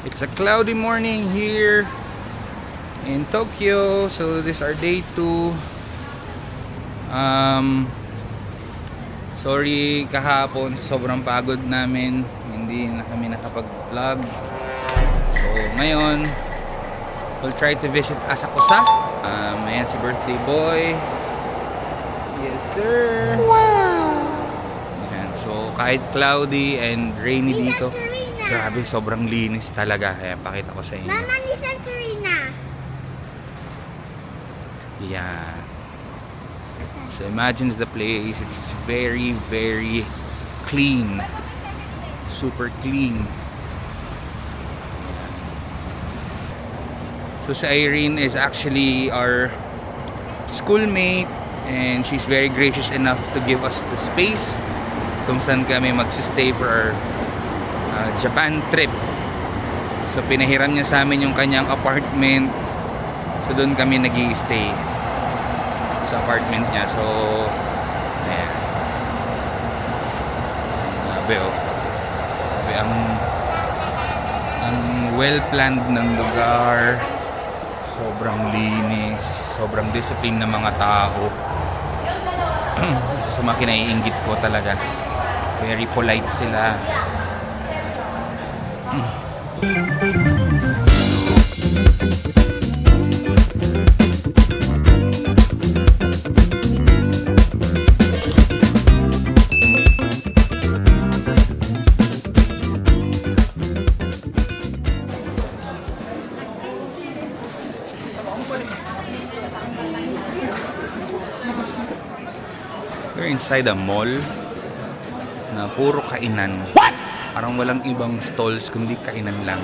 It's a cloudy morning here in Tokyo. So this is our day 2. Sorry kahapon, sobrang pagod namin, hindi na kami nakapag-vlog. So ngayon, we'll try to visit Asakusa. Ayan si birthday boy. Yes sir. Wow! Ayan, so kahit cloudy and rainy Ni dito, Santorina. grabe, sobrang linis talaga. Ayan, pakita ko sa inyo. Mama ni Santorina. Yan. So imagine the place. It's very, very clean. Super clean. So si Irene is actually our schoolmate, and she's very gracious enough to give us the space kung saan kami magsistay for our Japan trip. So pinahiram niya sa amin yung kanyang apartment. So doon kami nag-i-stay sa apartment niya. So ayan. Grabe oh. Grabe ang well planned ng lugar. Sobrang linis, sobrang discipline ng mga tao. Sa mga kinaiinggit ko talaga. Very polite sila. We're inside a mall na puro kainan. What? Parang walang ibang stalls kundi kainan lang.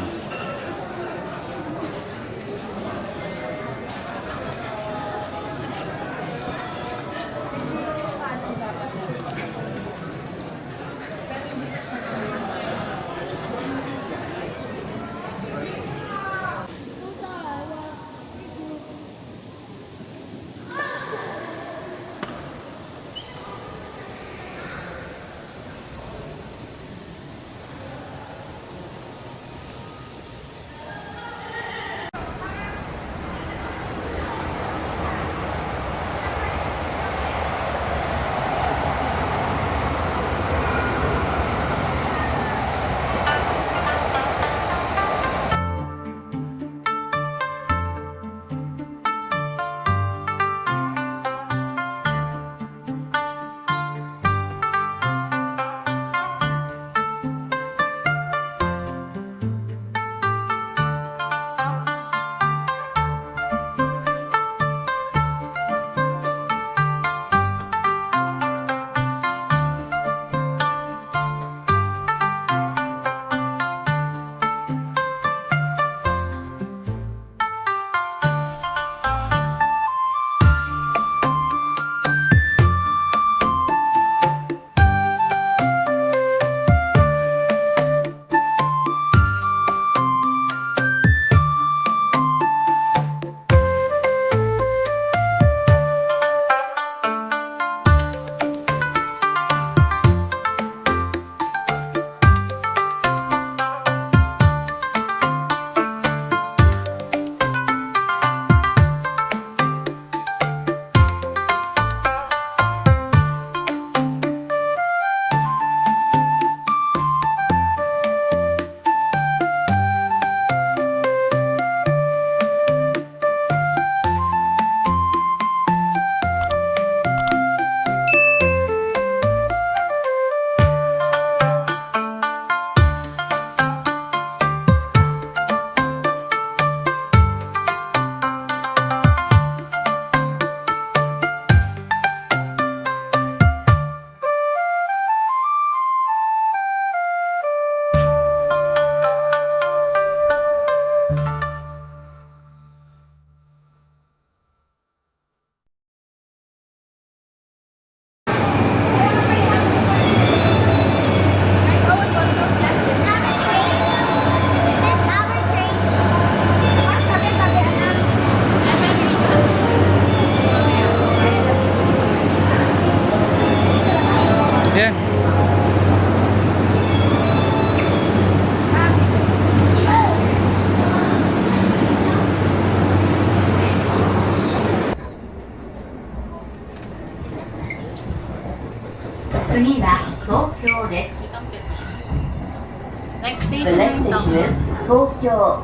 The next station is Tokyo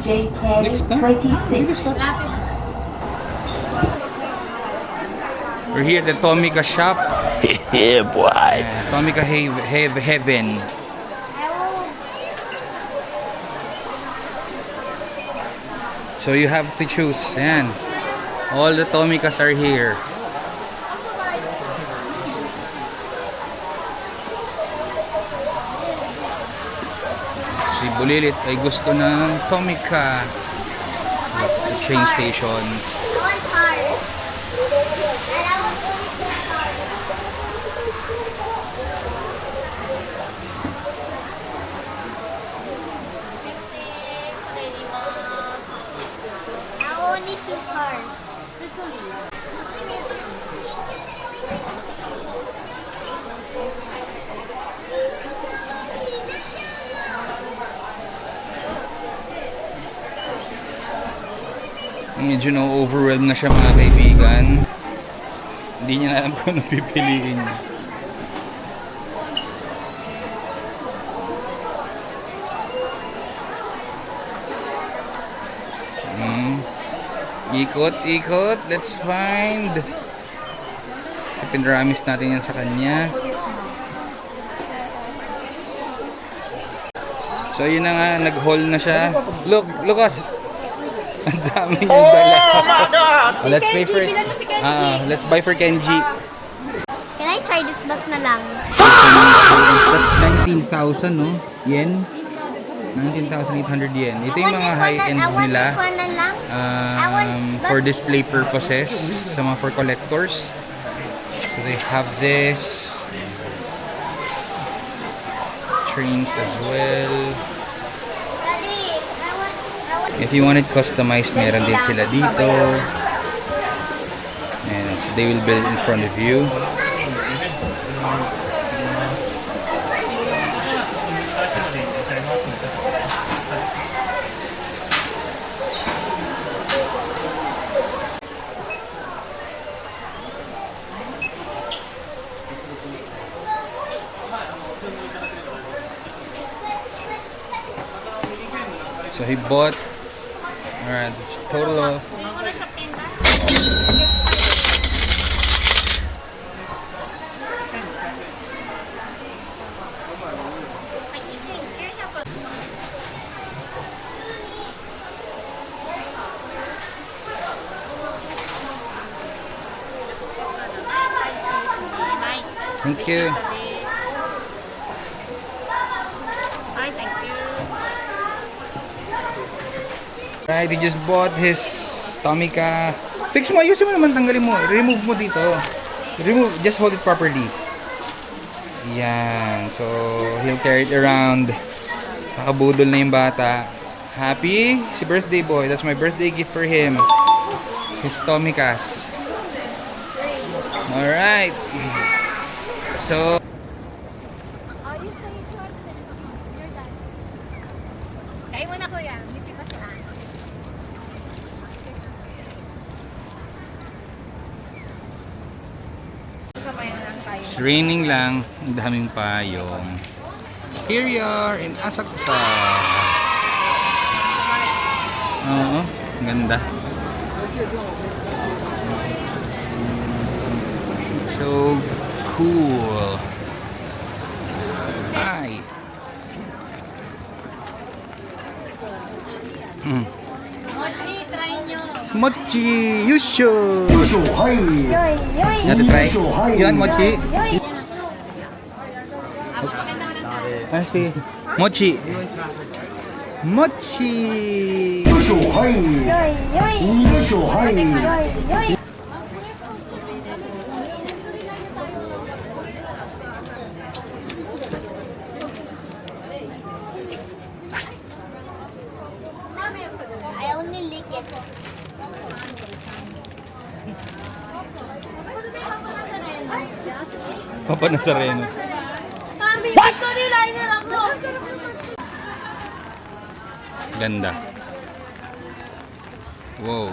Next na? JK26. Lapit. We're here at the Tomica shop. Yeah, boy. Tomica Heaven. So you have to choose. Ayan. All the Tomicas are here. Si Bulilit ay gusto ng Tomica. The train station. I want cars. And I want to see cars. I only choose cars. Medyo na-overwhelm na siya mga kaibigan. Hindi niya na alam kung ano pipiliin niya. Ikot, ikot. Let's find. Pinramis natin yan sa kanya. So yun na nga, nag-haul na siya. Look, Lucas. Ang dami niyang dala. Oh my God! Let's pay for it. Let's buy for Kenji. Can I try this bus na lang? That's 19,000 no? Yen? 19,800 yen. Ito yung mga high-end I want nila. this one na lang. For display purposes. Sa mga for collectors. So they have this. Trains as well. Daddy, I want If you want it customized, meron din sila dito. And so they will build in front of you. So he bought, alright, it's a total of thank you. Hi, thank you. Right, he just bought his Tomica. Fix mo, ayusin mo naman, tanggalin mo. Remove mo dito. Remove, just hold it properly. Yan. So, he'll carry it around. Nakabudol na yung bata. Happy? Si birthday boy. That's my birthday gift for him. His Tomicas. Alright. So, Kain mo na kuya. Busy pa si Ann. Sabayan lang tayo. it's raining lang. Ang daming payong. Here you are in Asakusa. Oo, ang ganda. So cool. Hi. Mochi, try nyo. Mochi, you should. You want to try? You want mochi? Let's see. Mochi. Mochi. I only lick it. Papa Nazareno. Mami, victory liner ako. Ganda. Wow.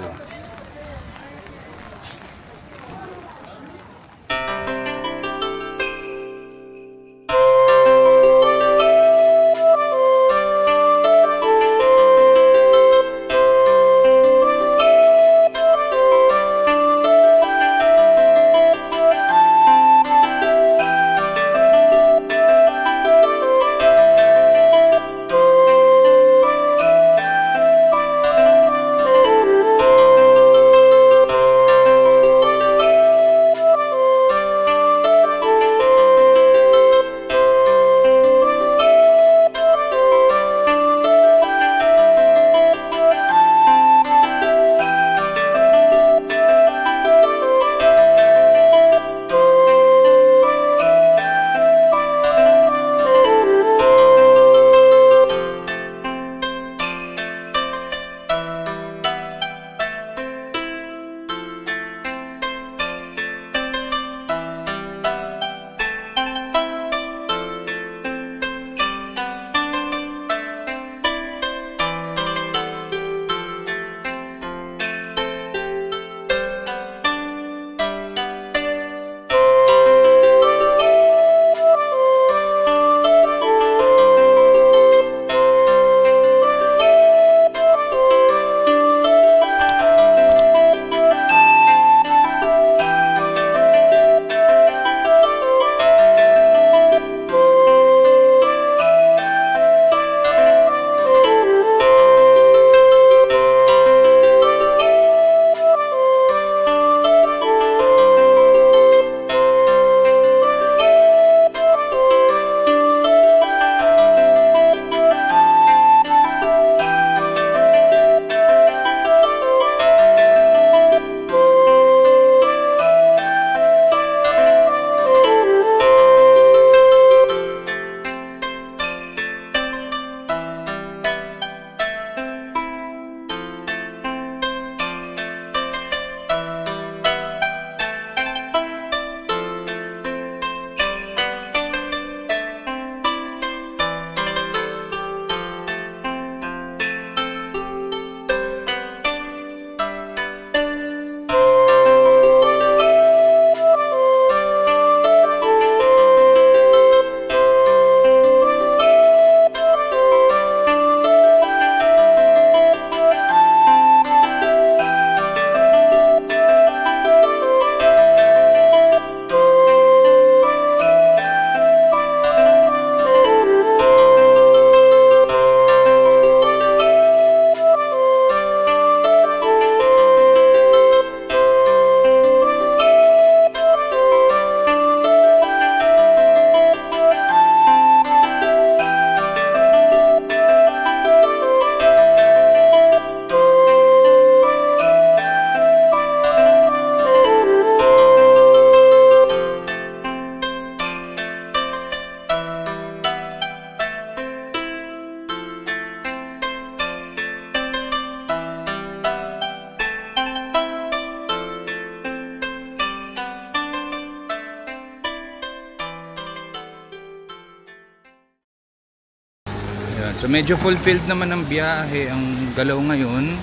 So medyo fulfilled naman ang biyahe, ang galaw ngayon.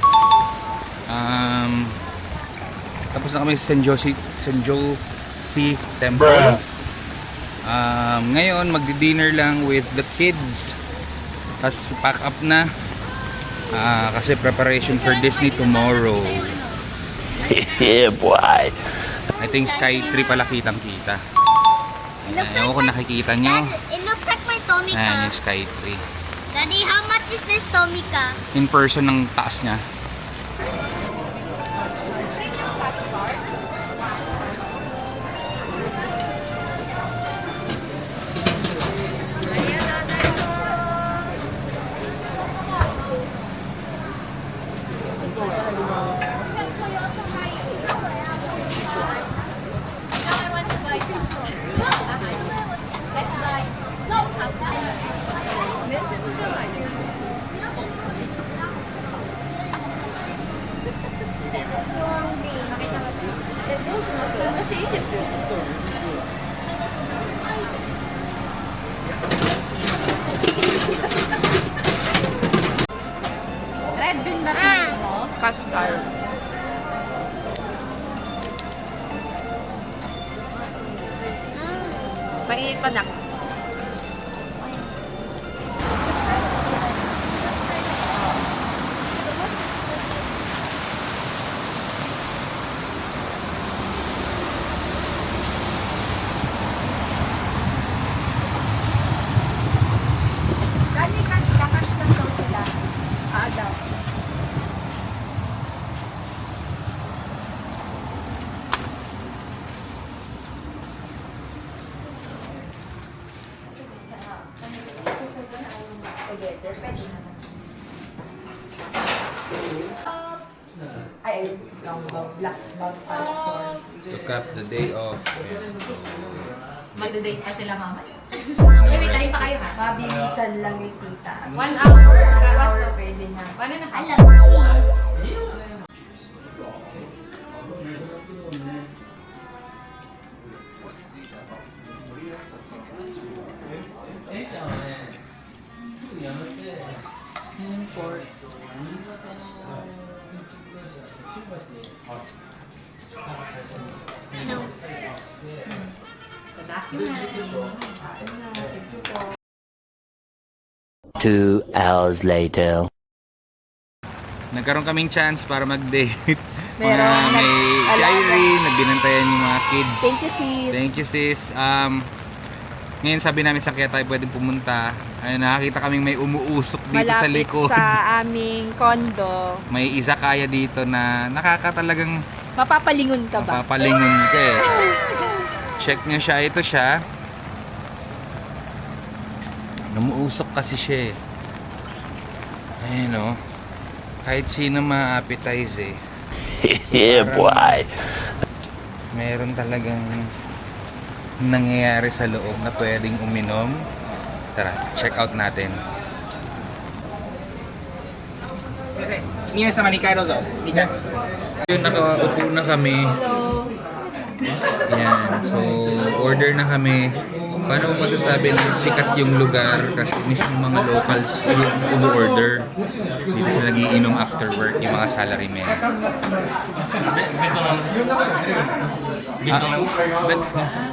Tapos na kami sa St. Josie Temple. Ngayon magdi-dinner lang with the kids. Tapos pack up na. Kasi preparation for Disney tomorrow. Yeah, boy. I think Sky 3 pala kitang-kita. It looks Ewan ko like nakikita nyo. Dad, it looks like my Tomica. Ayan yung Sky 3. Daddy, how much is this Tomica? In person ng taas niya. So hungry. Red bean ba ito mo? Custard. Mainit pa na. Dali, cash lang daw sila. Daw. To cap the day off. Magda-date pa sila mama. Wait, tayo pa kayo ha? Mabilisan lang yung tita. 1 hour. 1 hour pwede na. 1 and a I half. love cheese. No. 2 hours later. Nagkaroon kaming chance para mag-date. Meron May si Irene, nagbinantayan yung mga kids. Thank you, sis. Thank you, sis. Ngayon sabi namin sa kaya tayo pwedeng pumunta. Ay, nakakita kaming may umuusok dito sa Malapit likod. sa aming condo. May izakaya dito na nakakatalagang Mapapalingon ka ba? mapapalingon ka eh. Check nyo siya. Ito siya. Numuusok kasi siya eh. Ayun o. Kahit sino ma-appetize eh. Yeah, boy. Meron talagang nangyayari sa loob na pwedeng uminom. Tara, check out natin. Yun, nakaupo na kami. Yan, so order na kami. Paano mo masasabi na sikat yung lugar kasi mismo mga locals yung umu-order. Dito sila nagiinom after work, yung mga salarymen.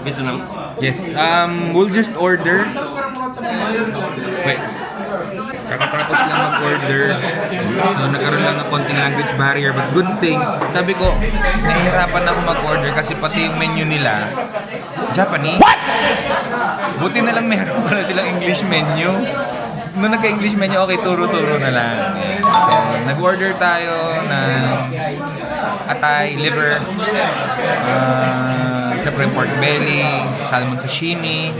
Vietnam. Yes, we'll just order. Wait. Kakatapos lang mag-order. Nagkaroon lang ng konting language barrier, but good thing. Sabi ko, nahihirapan ako mag-order kasi pati yung menu nila, Japanese. Buti na lang meron pala silang English menu. Nung nagka-English menu, okay, turo-turo na lang. So, nag-order tayo ng atay, liver, syempre pork belly, salmon sashimi.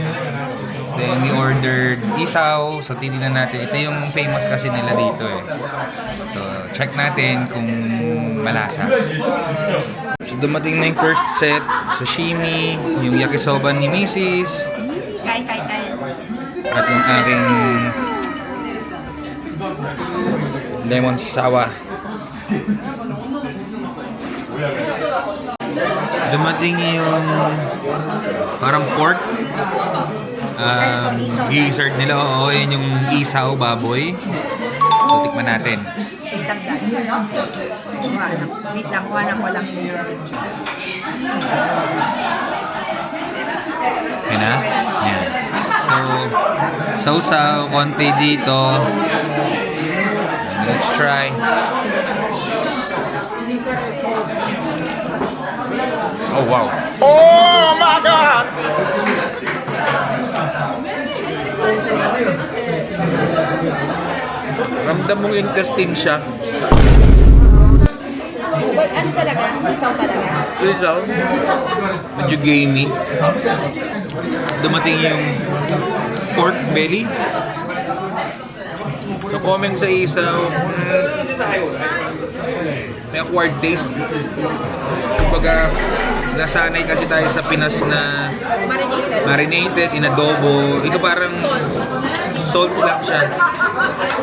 Then we ordered isaw. So titignan natin. Ito yung famous kasi nila dito eh. So check natin kung malasa. So dumating na yung first set. Sashimi, yung yakisoba ni Mrs. Kain. At yung aking lemon sawa. Dumating yung parang pork. gizzard nila. Oo, yun yung isaw, baboy. So, tikman natin. Wait lang, guys. Wait lang, kuha ko lang. Okay na? Yan. So, sausaw, konti dito. Let's try. Oh, wow. Oh my God! Ramdam mong intestine siya. Well, ano talaga? Isaw talaga? Isaw. Medyo gamey. Dumating yung pork belly. So, comment sa isaw. May acquired taste. Kumbaga, nasanay kasi tayo sa Pinas na marinated, inadobo. Ito parang salt lang siya.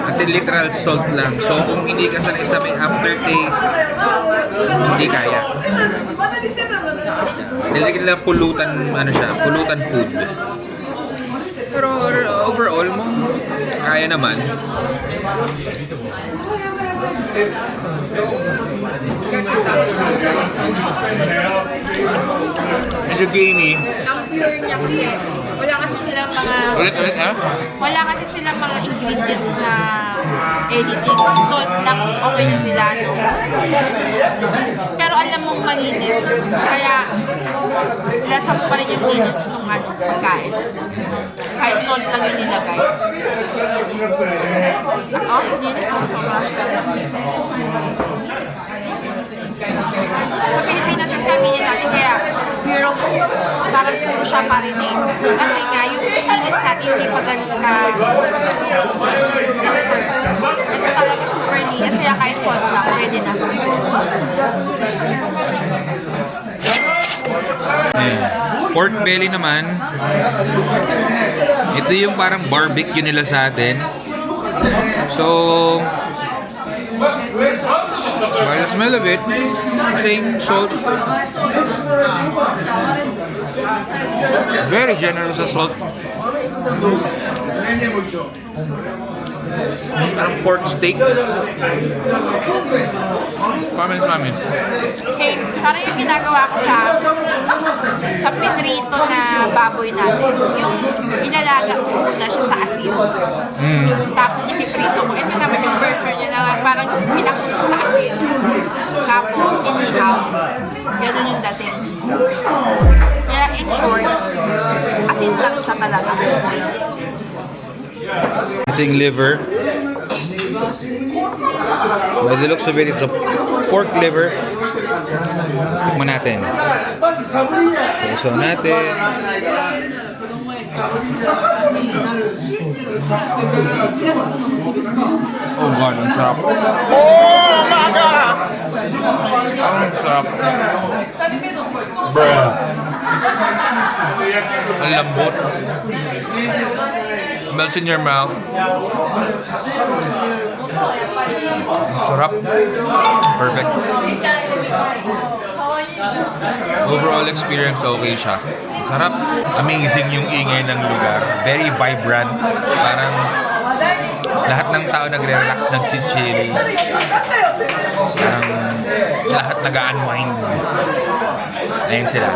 At literal salt lang. So, kung hindi ka sanay sa may aftertaste, hindi kaya. Nilagyan nila pulutan, ano siya, pulutan food. Pero overall, kaya naman. Medyo gamey. Ang pure niya kasi, wala kasi silang mga... Ulit, ha? Wala kasi silang mga ingredients na anything. Salt lang, okay na sila. No? Pero alam mong malinis. Kaya, lasa mo pa rin yung linis ng pagkain. Kahit salt lang yung nilagay. Oh, linis ang sobra. Sa Pilipinas, sasabi niya natin, kaya pure food, parang puro siya marinate. Kasi nga, yung linis natin, hindi pa ganun ka super. Ito talaga super linis, kaya kahit salt lang, pwede na. Pork belly naman. Ito yung parang barbecue nila sa atin. So, by the smell of it, same salt. Very generous sa salt. Parang pork steak. Pamin. Same. Parang yung ginagawa ko sa pinrito na baboy natin. Yung inalaga mo muna siya sa asin. Tapos ipiprito mo. Ito naman yung version niya na parang pinakot mo sa asin. Tapos inihaw. Ganun yung dating. Kaya in short, asin lang siya talaga. Ito yung liver. By the looks of it, it's a pork liver. Tikman natin. So natin. Oh God, ang sarap. Oh my God! Ang sarap. Bruh. Ang lambot. Melts in your mouth. Ang sarap. Perfect. Overall experience, okay siya. Sarap. Amazing yung ingay ng lugar. Very vibrant. Parang lahat ng tao nagre-relax, nag-chill. Parang lahat nag-unwind. Ayun sila.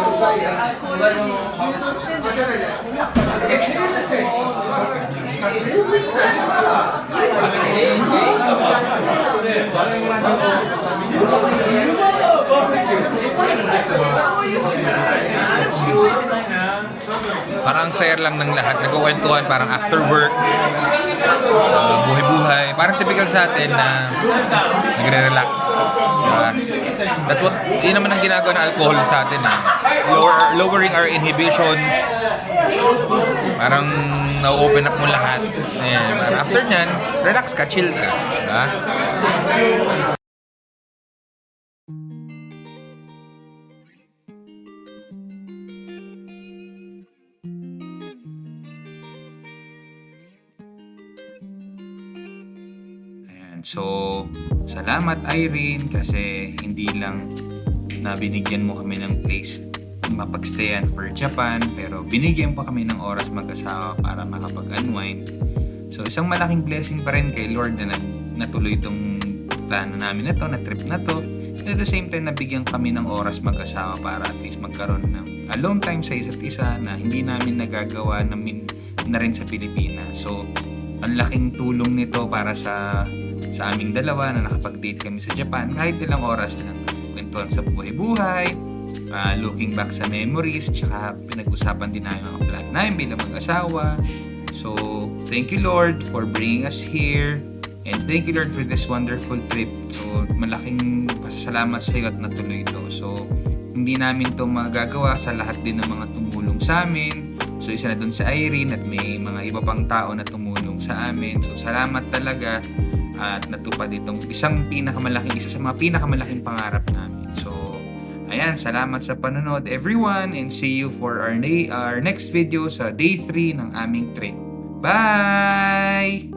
Parang saya lang ng lahat. Nagkukwentuhan parang after work. Buhay-buhay. Parang typical sa atin na nagre-relax. Diba? That's what, yun naman ang ginagawa ng alcohol sa atin. Lowering our inhibitions. Parang na-open up mo lahat. Ayan. After nyan, relax ka, chill ka. Diba? So, salamat Irene kasi hindi lang na binigyan mo kami ng place mapagstayan for Japan, pero binigyan pa kami ng oras mag-asawa para makapag-unwind. So isang malaking blessing pa rin kay Lord na natuloy itong plano namin na to, na trip na to. And at the same time, nabigyan kami ng oras mag-asawa para at least magkaroon ng alone time sa isa't isa na hindi namin nagagawa na rin sa Pilipinas. So, ang laking tulong nito para sa aming dalawa na nakapag-date kami sa Japan kahit ilang oras lang. Kwentuhan sa buhay-buhay, looking back sa memories, tsaka pinag-usapan din namin mga plan namin bilang mag-asawa. So, thank you Lord for bringing us here. And thank you Lord for this wonderful trip. So, malaking pasasalamat sa iyo at natuloy ito. So, hindi namin ito magagawa sa lahat din ng mga tumulong sa amin. So, isa na dun sa Irene at may mga iba pang tao na tumulong sa amin. So, salamat talaga at natupad itong isa sa mga pinakamalaking pangarap namin. So, ayan, salamat sa panonood everyone and see you for our next video sa day 3 ng aming trip. Bye!